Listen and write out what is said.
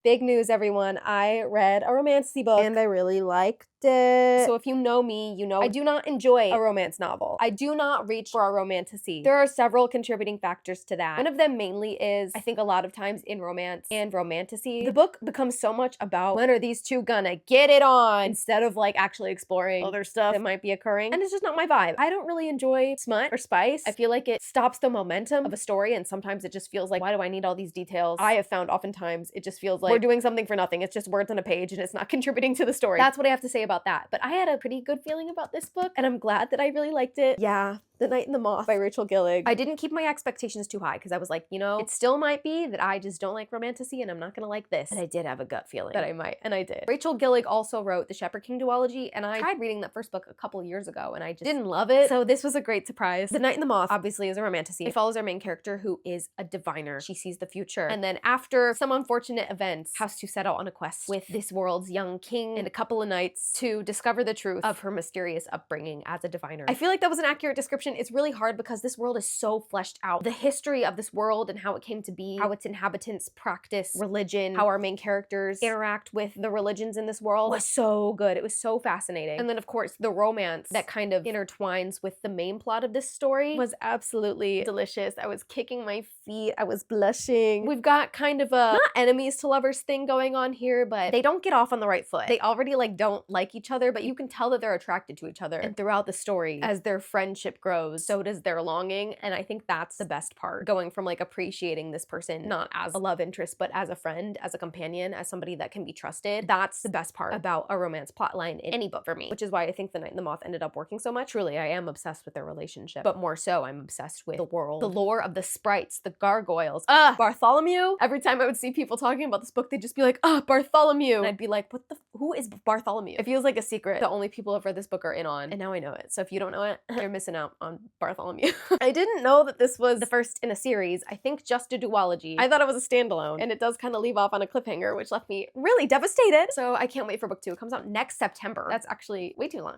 Big news, everyone. I read a romantasy book and I really liked it. So if you know me, you know I do not enjoy a romance novel. I do not reach for a romantasy. There are several contributing factors to that. One of them mainly is, I think a lot of times in romance and romantasy, the book becomes so much about when are these two gonna get it on instead of like actually exploring other stuff that might be occurring. And it's just not my vibe. I don't really enjoy smut or spice. I feel like it stops the momentum of a story, and sometimes it just feels like, why do I need all these details? I have found oftentimes it just feels like we're doing something for nothing. It's just words on a page and it's not contributing to the story. That's what I have to say about that. But I had a pretty good feeling about this book and I'm glad that I really liked it. Yeah. The Night and the Moth by Rachel Gillig. I didn't keep my expectations too high because I was like, you know, it still might be that I just don't like romantasy and I'm not gonna like this. And I did have a gut feeling that I might, and I did. Rachel Gillig also wrote The Shepherd King duology, and I tried reading that first book a couple years ago and I just didn't love it. So this was a great surprise. The Night and the Moth obviously is a romantasy. It follows our main character who is a diviner. She sees the future. And then after some unfortunate events, has to set out on a quest with this world's young king and a couple of knights to discover the truth of her mysterious upbringing as a diviner. I feel like that was an accurate description. It's really hard because this world is so fleshed out. The history of this world and how it came to be, how its inhabitants practice religion, how our main characters interact with the religions in this world was so good. It was so fascinating. And then of course the romance that kind of intertwines with the main plot of this story was absolutely delicious. I was kicking my feet. I was blushing. We've got kind of a not enemies to lovers thing going on here, but they don't get off on the right foot. They already like don't like each other, but you can tell that they're attracted to each other. And throughout the story, as their friendship grows, so does their longing. And I think that's the best part, going from like appreciating this person not as a love interest but as a friend, as a companion, as somebody that can be trusted. That's the best part about a romance plotline in any book for me, which is why I think The Night and the Moth ended up working so much. Truly, I am obsessed with their relationship, but more so I'm obsessed with the world, the lore of the sprites, the gargoyles. Bartholomew. Every time I would see people talking about this book, they'd just be like, Bartholomew, and I'd be like, who is Bartholomew? It feels like a secret that only people who have read this book are in on, and now I know it. So if you don't know it, you're missing out on Bartholomew. I didn't know that this was the first in a series. I think just a duology. I thought it was a standalone, and it does kind of leave off on a cliffhanger, which left me really devastated. So I can't wait for book 2. It comes out next September. That's actually way too long.